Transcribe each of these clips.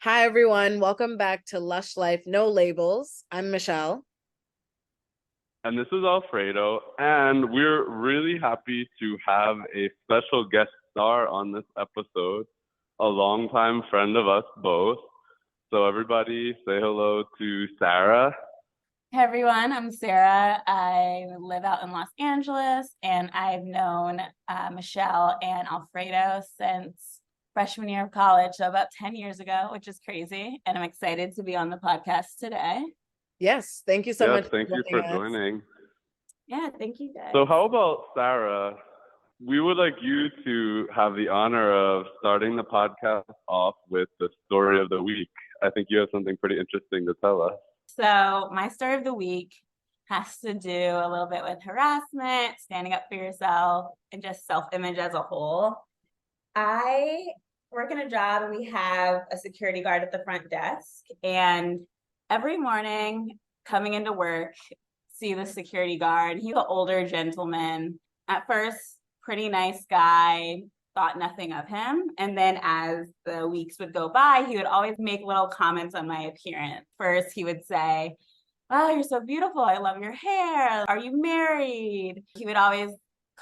Hi, everyone. Welcome back to Lush Life No Labels. I'm Michelle. And this is Alfredo, and we're really happy to have a special guest star on this episode, a longtime friend of us both. So everybody say hello to Sarah. Hey everyone, I'm Sarah. I live out in Los Angeles and I've known Michelle and Alfredo since freshman year of college, so about 10 years ago, which is crazy. And I'm excited to be on the podcast today. Yes, thank you so Yes, much for thank you for joining us. joining. Yeah, thank you guys. So how about Sarah? We would like you to have the honor of starting the podcast off with the story of the week. I think you have something pretty interesting to tell us. So my story of the week has to do a little bit with harassment, standing up for yourself, and just self-image as a whole. I work in a job and we have a security guard at the front desk. And every morning coming into work, see the security guard. He's an older gentleman. At first, pretty nice guy, thought nothing of him. And then as the weeks would go by, he would always make little comments on my appearance. First, he would say, "Oh, you're so beautiful. I love your hair. Are you married?" He would always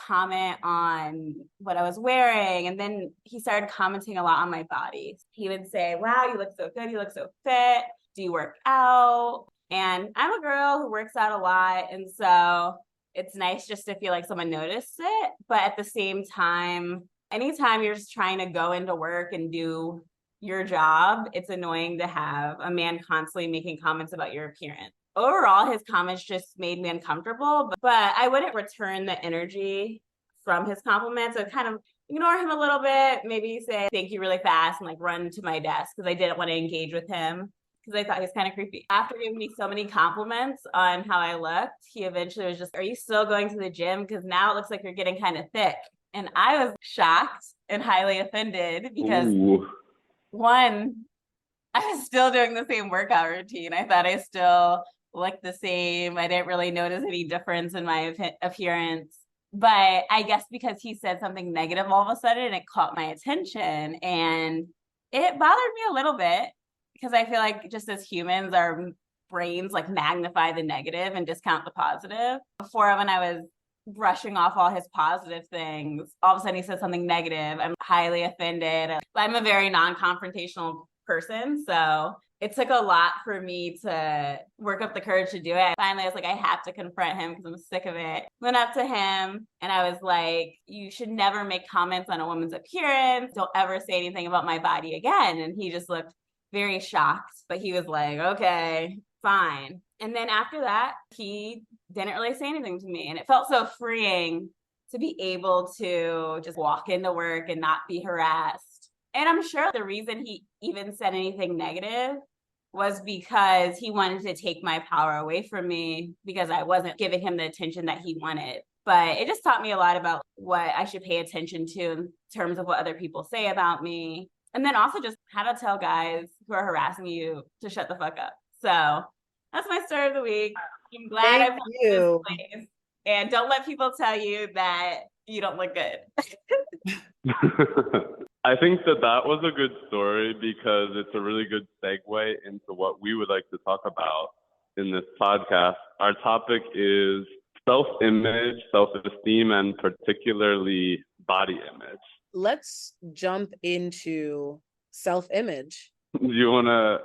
comment on what I was wearing. And then he started commenting a lot on my body. He would say, "Wow, you look so good. You look so fit. Do you work out?" And I'm a girl who works out a lot. And so it's nice just to feel like someone noticed it. But at the same time, anytime you're just trying to go into work and do your job, it's annoying to have a man constantly making comments about your appearance. Overall, his comments just made me uncomfortable, but I wouldn't return the energy from his compliments. I would kind of ignore him a little bit, maybe say thank you really fast and like run to my desk because I didn't want to engage with him because I thought he was kind of creepy. After giving me so many compliments on how I looked, he eventually was just, "Are you still going to the gym? Because now it looks like you're getting kind of thick." And I was shocked and highly offended because Ooh. one, I was still doing the same workout routine. I thought I still looked the same. I didn't really notice any difference in my appearance. But I guess because he said something negative all of a sudden, it caught my attention and it bothered me a little bit because I feel like just as humans, our brains like magnify the negative and discount the positive. Before, when I was brushing off all his positive things, all of a sudden he said something negative. I'm highly offended. I'm a very non-confrontational person, so it took a lot for me to work up the courage to do it. Finally, I was like, I have to confront him because I'm sick of it. Went up to him and I was like, "You should never make comments on a woman's appearance. Don't ever say anything about my body again." And he just looked very shocked, but he was like, "Okay, fine." And then after that, he didn't really say anything to me. And it felt so freeing to be able to just walk into work and not be harassed. And I'm sure the reason he even said anything negative was because he wanted to take my power away from me because I wasn't giving him the attention that he wanted. But it just taught me a lot about what I should pay attention to in terms of what other people say about me. And then also just how to tell guys who are harassing you to shut the fuck up. So that's my story of the week. I'm glad I Thank put this you. place. And don't let people tell you that you don't look good. I think that was a good story because it's a really good segue into what we would like to talk about in this podcast. Our topic is self-image, self-esteem, and particularly body image. Let's jump into self-image. Do you want to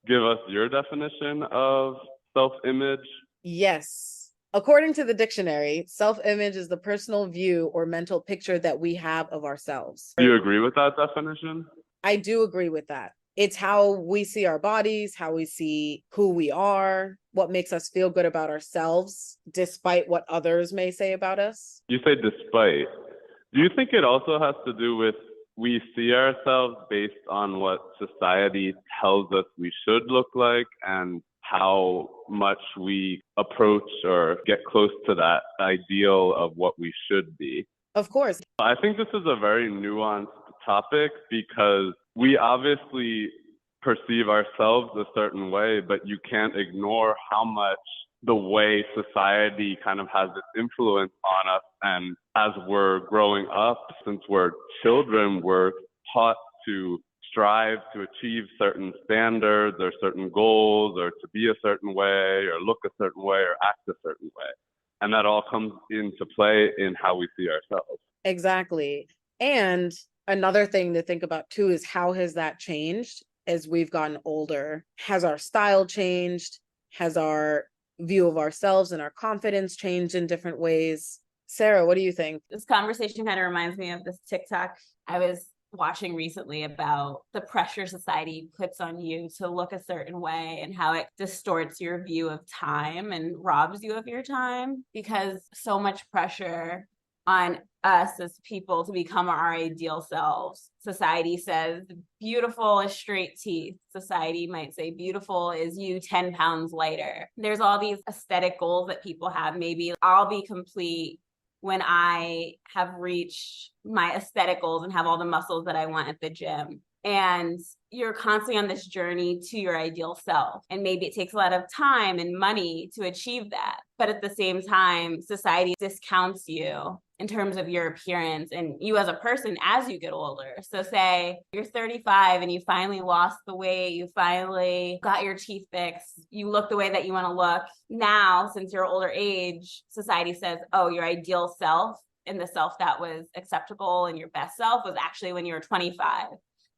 give us your definition of self-image? Yes. According to the dictionary, self-image is the personal view or mental picture that we have of ourselves. Do you agree with that definition? I do agree with that. It's how we see our bodies, how we see who we are, what makes us feel good about ourselves, despite what others may say about us. You say despite. Do you think it also has to do with we see ourselves based on what society tells us we should look like and how much we approach or get close to that ideal of what we should be? Of course. I think this is a very nuanced topic because we obviously perceive ourselves a certain way, but you can't ignore how much the way society kind of has its influence on us. And as we're growing up, since we're children, we're taught to strive to achieve certain standards or certain goals or to be a certain way or look a certain way or act a certain way. And that all comes into play in how we see ourselves. Exactly. And another thing to think about too is how has that changed as we've gotten older? Has our style changed? Has our view of ourselves and our confidence changed in different ways? Sarah, what do you think? This conversation kind of reminds me of this TikTok I was watching recently about the pressure society puts on you to look a certain way and how it distorts your view of time and robs you of your time, because so much pressure on us as people to become our ideal selves. Society says beautiful is straight teeth. Society might say beautiful is you 10 pounds lighter. There's all these aesthetic goals that people have. Maybe I'll be complete when I have reached my aesthetic goals and have all the muscles that I want at the gym. And you're constantly on this journey to your ideal self. And maybe it takes a lot of time and money to achieve that. But at the same time, society discounts you in terms of your appearance and you as a person as you get older. So say you're 35 and you finally lost the weight, you finally got your teeth fixed, you look the way that you want to look. Now, since you're older age, society says, oh, your ideal self and the self that was acceptable and your best self was actually when you were 25.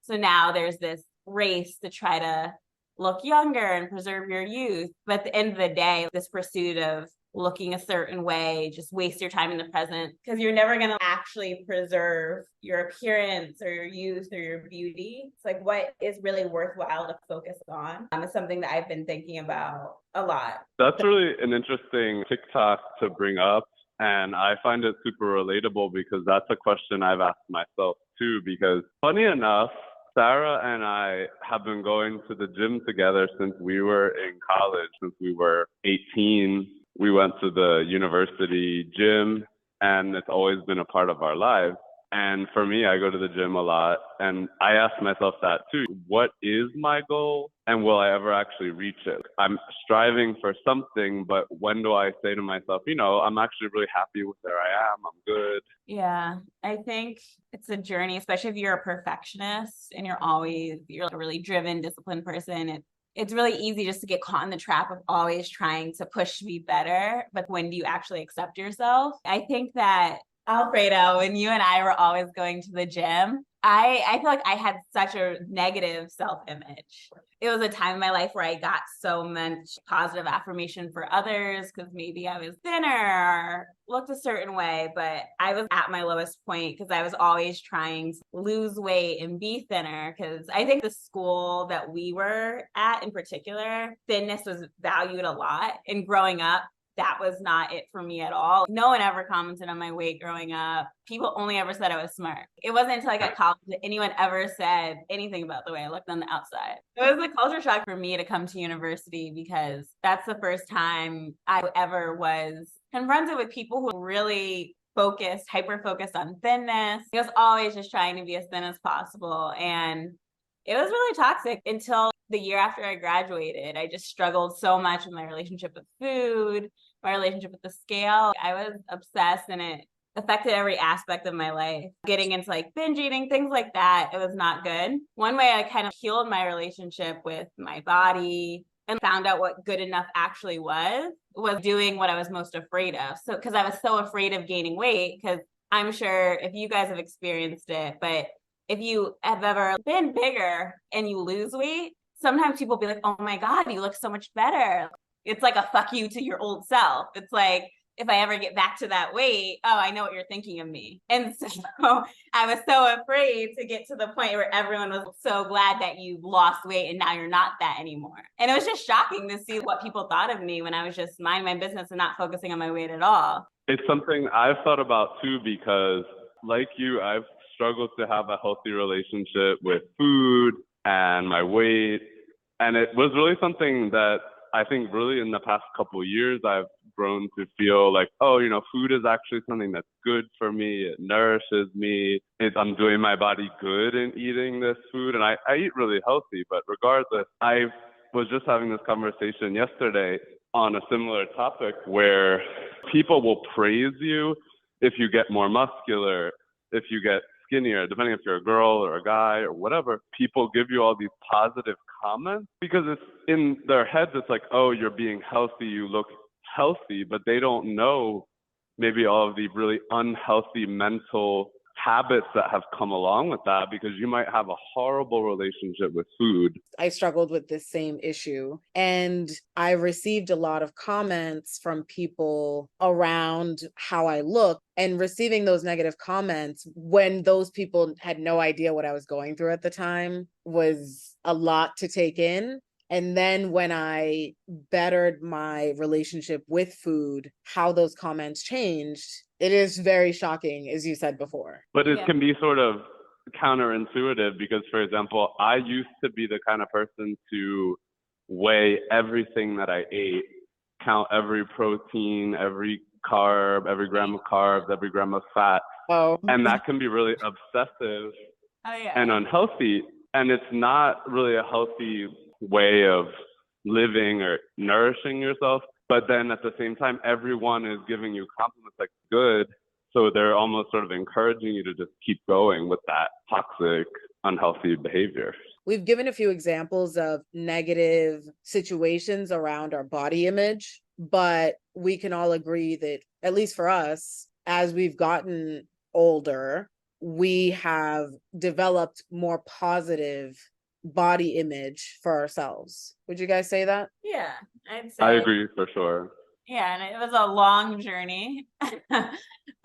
So now there's this race to try to look younger and preserve your youth. But at the end of the day, this pursuit of looking a certain way, just waste your time in the present because you're never going to actually preserve your appearance or your youth or your beauty. It's like what is really worthwhile to focus on is something that I've been thinking about a lot. That's really an interesting TikTok to bring up. And I find it super relatable because that's a question I've asked myself too. Because funny enough, Sarah and I have been going to the gym together since we were in college, since we were 18. We went to the university gym and it's always been a part of our lives. And for me, I go to the gym a lot and I ask myself that too. What is my goal and will I ever actually reach it? I'm striving for something, but when do I say to myself, I'm actually really happy with where I am. I'm good. Yeah, I think it's a journey, especially if you're a perfectionist and you're a really driven, disciplined person. It's really easy just to get caught in the trap of always trying to push to be better. But when do you actually accept yourself? I think that Alfredo, when you and I were always going to the gym, I feel like I had such a negative self-image. It was a time in my life where I got so much positive affirmation for others because maybe I was thinner or looked a certain way, but I was at my lowest point because I was always trying to lose weight and be thinner because I think the school that we were at in particular, thinness was valued a lot. And growing up, that was not it for me at all. No one ever commented on my weight growing up. People only ever said I was smart. It wasn't until I got college that anyone ever said anything about the way I looked on the outside. It was a culture shock for me to come to university because that's the first time I ever was confronted with people who really hyper focused on thinness. I was always just trying to be as thin as possible. And it was really toxic until the year after I graduated. I just struggled so much with my relationship with food, my relationship with the scale. I was obsessed and it affected every aspect of my life. Getting into like binge eating, things like that, it was not good. One way I kind of healed my relationship with my body and found out what good enough actually was doing what I was most afraid of. So, because I was so afraid of gaining weight, because I'm sure if you guys have experienced it, but if you have ever been bigger and you lose weight, sometimes people be like, oh my God, you look so much better. It's like a fuck you to your old self. It's like, if I ever get back to that weight, oh, I know what you're thinking of me. And so I was so afraid to get to the point where everyone was so glad that you lost weight and now you're not that anymore. And it was just shocking to see what people thought of me when I was just minding my business and not focusing on my weight at all. It's something I've thought about too, because like you, I've struggled to have a healthy relationship with food and my weight. And it was really something that I think really in the past couple of years, I've grown to feel like, food is actually something that's good for me. It nourishes me. I'm doing my body good in eating this food. And I eat really healthy, but regardless, I was just having this conversation yesterday on a similar topic where people will praise you if you get more muscular, if you get skinnier, depending if you're a girl or a guy or whatever, people give you all these positive comments because it's in their heads, it's like, oh, you're being healthy, you look healthy, but they don't know maybe all of the really unhealthy mental habits that have come along with that, because you might have a horrible relationship with food. I struggled with this same issue, and I received a lot of comments from people around how I look, and receiving those negative comments when those people had no idea what I was going through at the time was a lot to take in. And then when I bettered my relationship with food, how those comments changed, it is very shocking, as you said before. But it Yeah. can be sort of counterintuitive because, for example, I used to be the kind of person to weigh everything that I ate, count every protein, every carb, every gram of carbs, every gram of fat. Oh, And that can be really obsessive Oh yeah. and unhealthy. And it's not really a healthy way of living or nourishing yourself. But then at the same time, everyone is giving you compliments like good. So they're almost sort of encouraging you to just keep going with that toxic, unhealthy behavior. we've given a few examples of negative situations around our body image, but we can all agree that, at least for us, as we've gotten older, we have developed more positive body image for ourselves. Would you guys say that? Yeah, I'd say. I agree for sure. Yeah, and it was a long journey,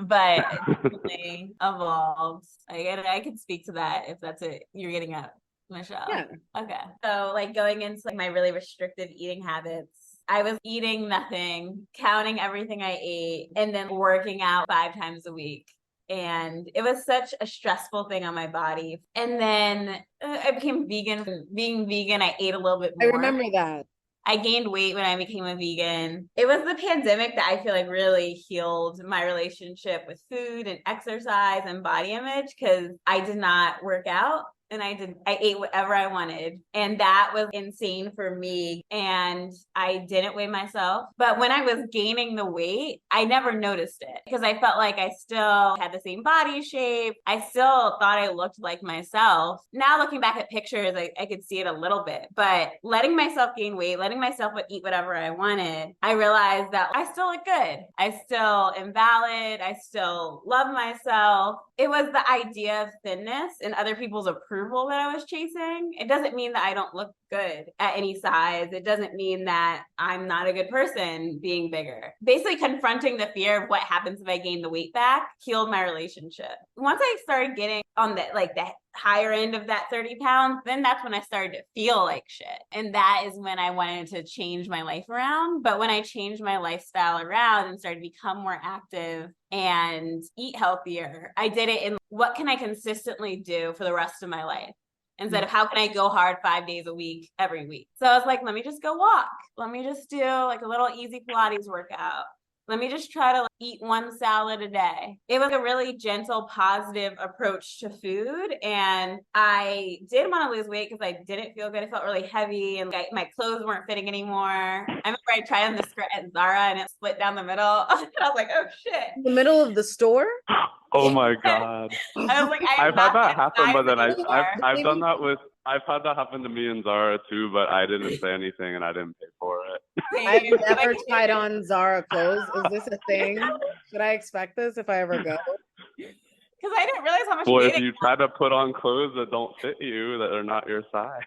but it definitely evolved. I could speak to that if that's it you're getting at, Michelle. Yeah. Okay. So like going into like my really restrictive eating habits, I was eating nothing, counting everything I ate, and then working out 5 times a week. And it was such a stressful thing on my body. And then I became vegan. Being vegan, I ate a little bit I more. remember that. I gained weight when I became a vegan. It was the pandemic that I feel like really healed my relationship with food and exercise and body image, because I did not work out and I ate whatever I wanted. And that was insane for me. And I didn't weigh myself. But when I was gaining the weight, I never noticed it because I felt like I still had the same body shape. I still thought I looked like myself. Now looking back at pictures, I could see it a little bit. But letting myself gain weight, letting myself eat whatever I wanted, I realized that I still look good. I still am valid. I still love myself. It was the idea of thinness and other people's approval that I was chasing. It doesn't mean that I don't look good at any size. It doesn't mean that I'm not a good person being bigger. Basically confronting the fear of what happens if I gain the weight back healed my relationship. Once I started getting on the higher end of that 30 pounds, then that's when I started to feel like shit. And that is when I wanted to change my life around. But when I changed my lifestyle around and started to become more active and eat healthier, I did it in what can I consistently do for the rest of my life, instead of how can I go hard 5 days a week, every week. So I was like, let me just go walk. Let me just do like a little easy Pilates workout. Let me just try to eat one salad a day. It was a really gentle, positive approach to food. And I did want to lose weight because I didn't feel good. I felt really heavy and my clothes weren't fitting anymore. I remember I tried on the skirt at Zara and it split down the middle. I was like, oh shit. In the middle of the store? Oh my God. I was like, I've had that happen, but then anymore. I've done that with, I've had that happen to me in Zara too, but I didn't say anything and I didn't pay for it. I've never tried on Zara clothes. Is this a thing? Should I expect this if I ever go? Because I didn't realize how much Well, weight if you try to put on clothes that don't fit you, that are not your size.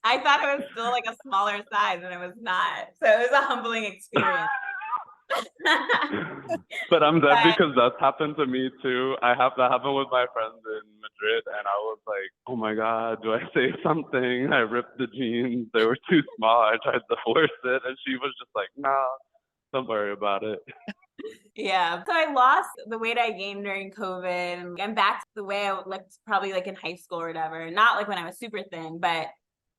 I thought it was still like a smaller size and it was not. So it was a humbling experience. But I'm dead because that's happened to me too. That happened with my friends in Madrid, and I was like, oh my God, do I say something? I ripped the jeans. They were too small. I tried to force it, and she was just like, no, don't worry about it. Yeah. So I lost the weight I gained during COVID, and I'm back to the way I looked probably like in high school or whatever. Not like when I was super thin, but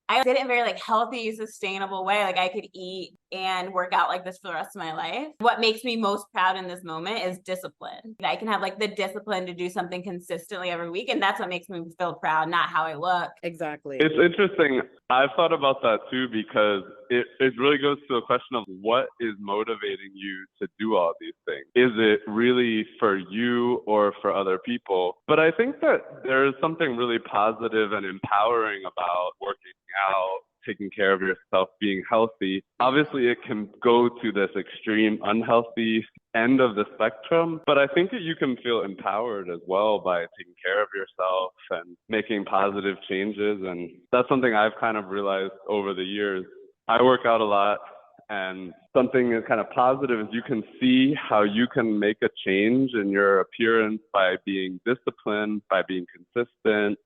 I did it in a very like healthy, sustainable way. Like I could eat and work out like this for the rest of my life. What makes me most proud in this moment is discipline. I can have like the discipline to do something consistently every week. And that's what makes me feel proud, not how I look. Exactly. It's interesting. I've thought about that too, because it really goes to a question of what is motivating you to do all these things. Is it really for you or for other people? But I think that there is something really positive and empowering about working out, taking care of yourself, being healthy. Obviously, it can go to this extreme unhealthy end of the spectrum, but I think that you can feel empowered as well by taking care of yourself and making positive changes. And that's something I've kind of realized over the years. I work out a lot, and something is kind of positive is you can see how you can make a change in your appearance by being disciplined, by being consistent,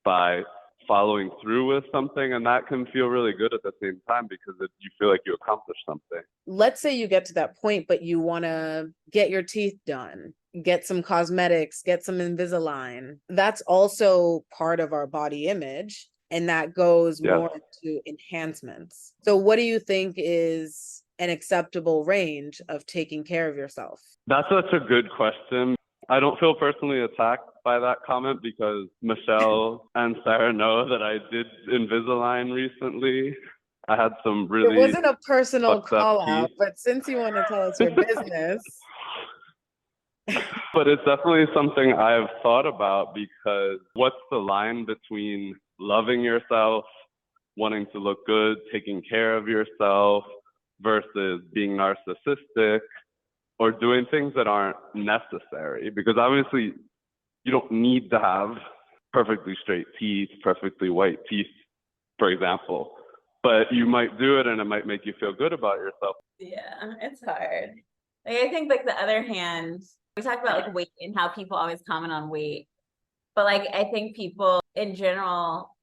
by following through with something, and that can feel really good at the same time because you feel like you accomplished something. Let's say you get to that point, but you want to get your teeth done, get some cosmetics, get some Invisalign. That's also part of our body image, and that goes more to enhancements. So what do you think is an acceptable range of taking care of yourself? That's such a good question. I don't feel personally attacked by that comment because Michelle and Sarah know that I did Invisalign recently. I had some really. It wasn't a personal fucked up call out, teeth. but since you want to tell us your business. But it's definitely something I've thought about, because what's the line between loving yourself, wanting to look good, taking care of yourself, versus being narcissistic or doing things that aren't necessary? Because obviously you don't need to have perfectly straight teeth, perfectly white teeth, for example, but you might do it and it might make you feel good about yourself. Yeah, it's hard. Like I think like the other hand, we talk about like weight and how people always comment on weight. But like I think people in general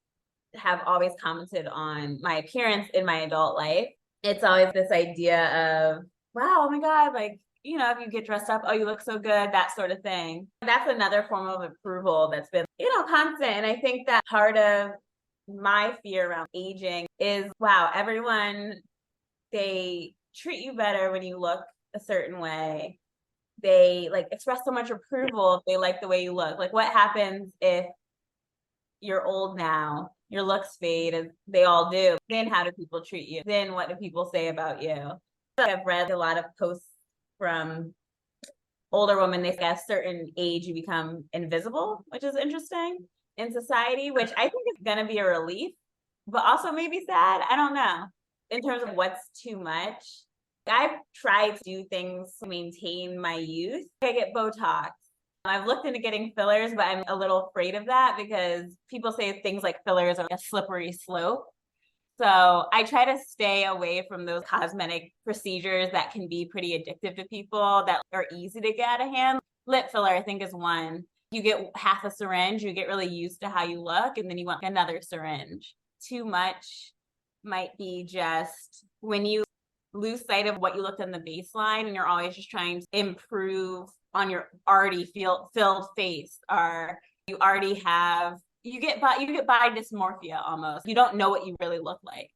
have always commented on my appearance in my adult life. It's always this idea of, wow, oh my God, like, you know, if you get dressed up, oh, you look so good, that sort of thing. That's another form of approval that's been, constant. And I think that part of my fear around aging is, wow, everyone, they treat you better when you look a certain way. They like express so much approval if they like the way you look. Like what happens if you're old now, your looks fade, as they all do? Then how do people treat you? Then what do people say about you? I've read a lot of posts from older women. They say at a certain age you become invisible, which is interesting in society, which I think is going to be a relief, but also maybe sad. I don't know. In terms of what's too much, I've tried to do things to maintain my youth. I get Botox. I've looked into getting fillers, but I'm a little afraid of that because people say things like fillers are a slippery slope. So I try to stay away from those cosmetic procedures that can be pretty addictive to people, that are easy to get out of hand. Lip filler, I think, is one. You get half a syringe, you get really used to how you look, and then you want another syringe. Too much might be just when you lose sight of what you looked on the baseline and you're always just trying to improve on your already filled face, or you already have, you get body dysmorphia almost. You don't know what you really look like.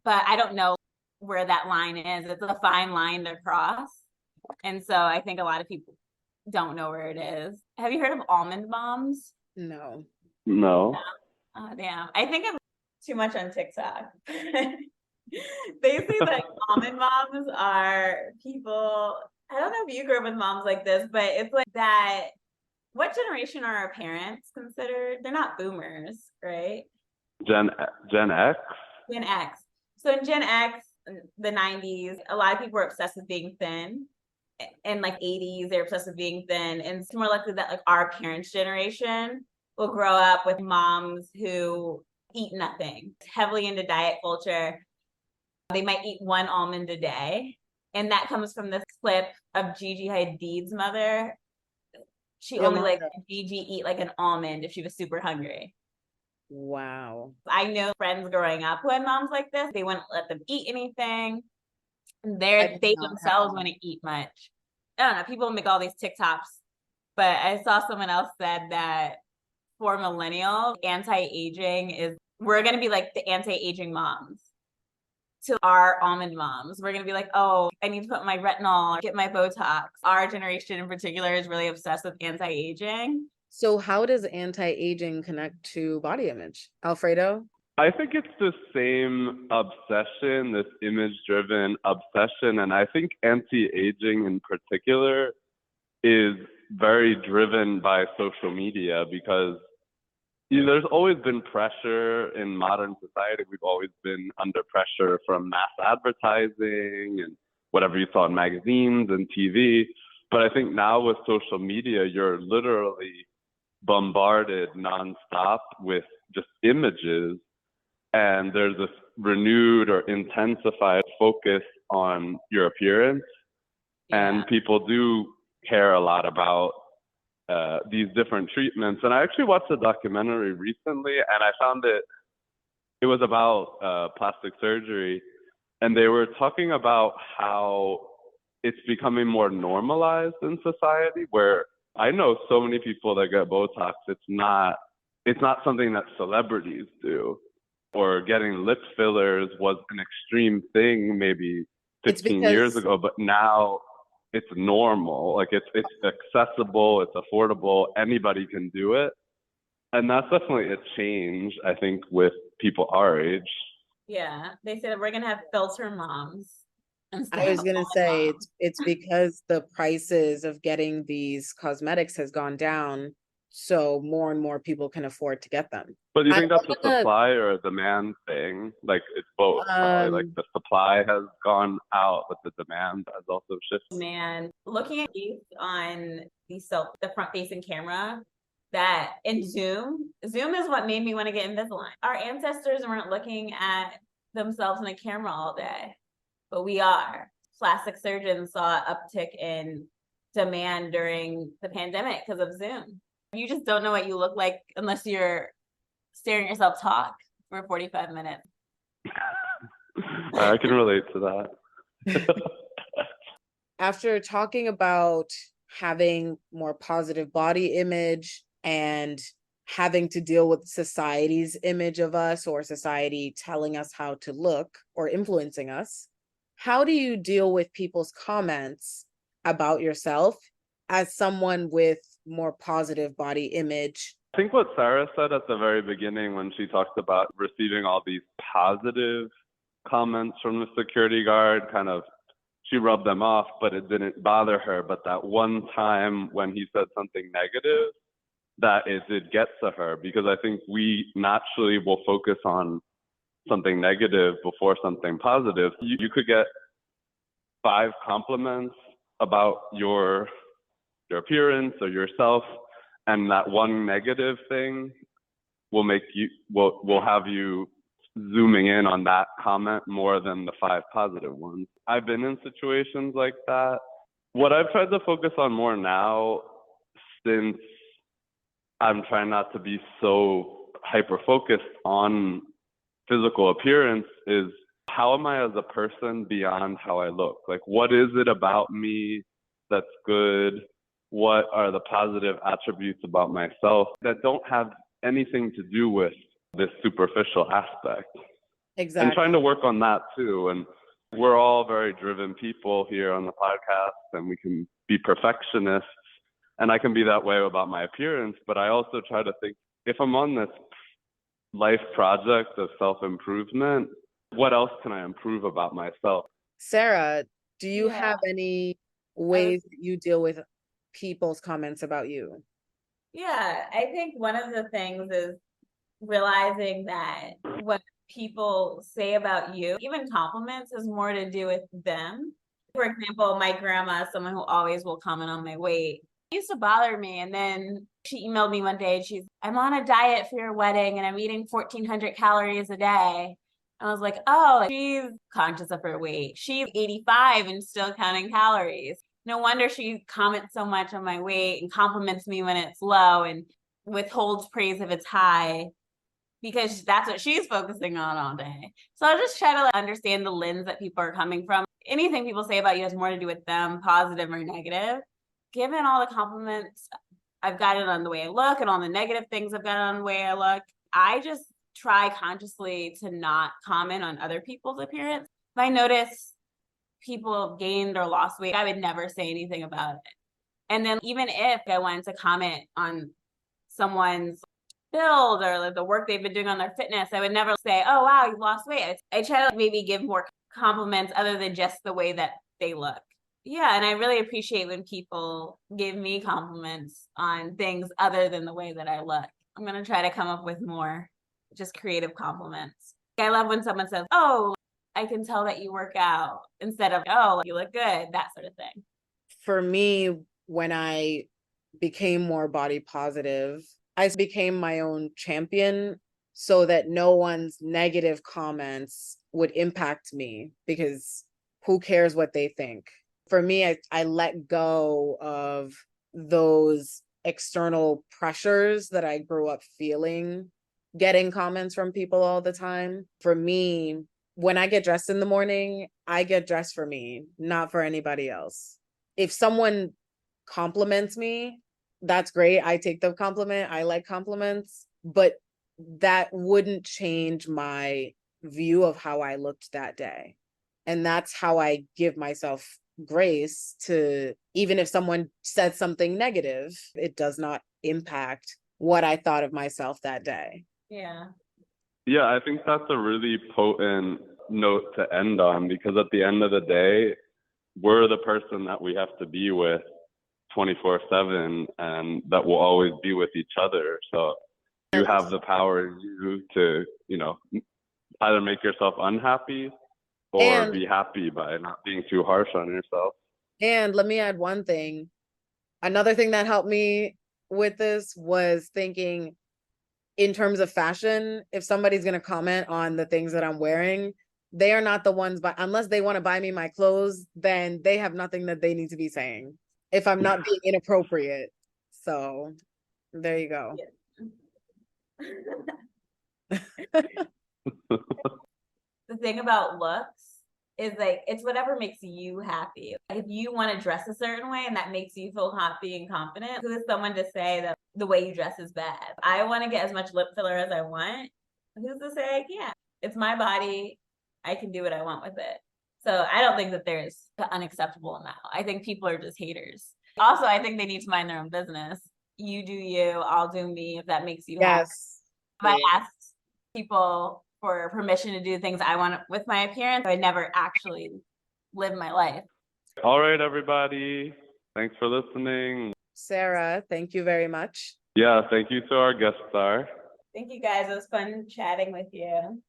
But I don't know where that line is. It's a fine line to cross. And so I think a lot of people don't know where it is. Have you heard of almond moms? No. Oh, damn. I think I'm too much on TikTok. They say that almond moms are people, I don't know if you grew up with moms like this, but it's like that. What generation are our parents considered? They're not boomers, right? Gen X? Gen X. So in Gen X, the 90s, a lot of people were obsessed with being thin. In like 80s, they're obsessed with being thin. And it's more likely that like our parents' generation will grow up with moms who eat nothing, heavily into diet culture. They might eat one almond a day. And that comes from this clip of Gigi Hadid's mother. She only let Gigi eat like an almond if she was super hungry. Wow. I know friends growing up who had moms like this. They wouldn't let them eat anything. They themselves wouldn't eat much. I don't know. People make all these TikToks, but I saw someone else said that for millennials, anti-aging is we're going to be like the anti-aging moms to our almond moms. We're going to be like, oh, I need to put my retinol, get my Botox. Our generation in particular is really obsessed with anti-aging. So how does anti-aging connect to body image? Alfredo? I think it's the same obsession, this image-driven obsession, and I think anti-aging in particular is very driven by social media because there's always been pressure in modern society. We've always been under pressure from mass advertising and whatever you saw in magazines and TV. But I think now with social media, you're literally bombarded nonstop with just images. And there's this renewed or intensified focus on your appearance. And people do care a lot about these different treatments. And I actually watched a documentary recently, and I found it was about plastic surgery. And they were talking about how it's becoming more normalized in society, where I know so many people that get Botox. It's not something that celebrities do. Or getting lip fillers was an extreme thing maybe 15 years ago, but now it's normal. Like it's accessible, it's affordable, anybody can do it. And that's definitely a change, I think, with people our age. Yeah, they said we're gonna have filter moms. I was gonna say it's because the prices of getting these cosmetics has gone down, so more and more people can afford to get them. But do you think that's a supply or a demand thing? Like it's both, probably. Like the supply has gone out, but the demand has also shifted. Man, looking at these on the front-facing camera, that in Zoom is what made me want to get Invisalign. Our ancestors weren't looking at themselves in a camera all day, but we are. Plastic surgeons saw an uptick in demand during the pandemic because of Zoom. You just don't know what you look like unless you're staring at yourself talk for 45 minutes. I can relate to that. After talking about having more positive body image and having to deal with society's image of us or society telling us how to look or influencing us, how do you deal with people's comments about yourself as someone with more positive body image? I think what Sarah said at the very beginning when she talked about receiving all these positive comments from the security guard, she rubbed them off, but it didn't bother her. But that one time when he said something negative, that it did get to her, because I think we naturally will focus on something negative before something positive. You could get 5 compliments about your appearance or yourself, and that one negative thing will have you zooming in on that comment more than the 5 positive ones. I've been in situations like that. What I've tried to focus on more now, since I'm trying not to be so hyper-focused on physical appearance, is how am I as a person beyond how I look? Like, what is it about me that's good? What are the positive attributes about myself that don't have anything to do with this superficial aspect? Exactly. And trying to work on that too. And we're all very driven people here on the podcast, and we can be perfectionists. And I can be that way about my appearance, but I also try to think, if I'm on this life project of self-improvement, what else can I improve about myself? Sarah, do you have any ways that you deal with people's comments about you? Yeah, I think one of the things is realizing that what people say about you, even compliments, is more to do with them. For example, my grandma is someone who always will comment on my weight. It used to bother me, and then she emailed me one day and I'm on a diet for your wedding and I'm eating 1,400 calories a day. And I was like, oh, she's conscious of her weight. She's 85 and still counting calories. No wonder she comments so much on my weight and compliments me when it's low and withholds praise if it's high, because that's what she's focusing on all day. So I'll just try to understand the lens that people are coming from. Anything people say about you has more to do with them, positive or negative. Given all the compliments I've gotten on the way I look and all the negative things I've gotten on the way I look, I just try consciously to not comment on other people's appearance. If I notice people gained or lost weight, I would never say anything about it. And then even if I wanted to comment on someone's build or like the work they've been doing on their fitness, I would never say, oh, wow, you lost weight. I try to maybe give more compliments other than just the way that they look. Yeah, and I really appreciate when people give me compliments on things other than the way that I look. I'm going to try to come up with more just creative compliments. I love when someone says, oh, I can tell that you work out, instead of, oh, you look good, that sort of thing. For me, when I became more body positive, I became my own champion so that no one's negative comments would impact me, because who cares what they think? For me, I let go of those external pressures that I grew up feeling, getting comments from people all the time. For me, when I get dressed in the morning, I get dressed for me, not for anybody else. If someone compliments me, that's great. I take the compliment. I like compliments, but that wouldn't change my view of how I looked that day. And that's how I give myself grace to, even if someone said something negative, it does not impact what I thought of myself that day. Yeah. Yeah, I think that's a really potent note to end on, because at the end of the day, we're the person that we have to be with 24/7, and that will always be with each other. So you have the power in you to, either make yourself unhappy or And be happy by not being too harsh on yourself. And let me add one thing. Another thing that helped me with this was thinking, in terms of fashion, if somebody's going to comment on the things that I'm wearing, they are not the ones, but unless they want to buy me my clothes, then they have nothing that they need to be saying if I'm not being inappropriate. So there you go. The thing about looks is like, it's whatever makes you happy. If you want to dress a certain way and that makes you feel happy and confident, who is someone to say that the way you dress is bad? I want to get as much lip filler as I want. Who's to say I can't? It's my body. I can do what I want with it. So I don't think that there's an unacceptable amount. I think people are just haters. Also, I think they need to mind their own business. You do you, I'll do me, if that makes you happy. Yes. If I asked people for permission to do things I want with my appearance, I would never actually live my life. All right, everybody. Thanks for listening. Sarah, thank you very much. Yeah, thank you to our guest star. Thank you guys. It was fun chatting with you.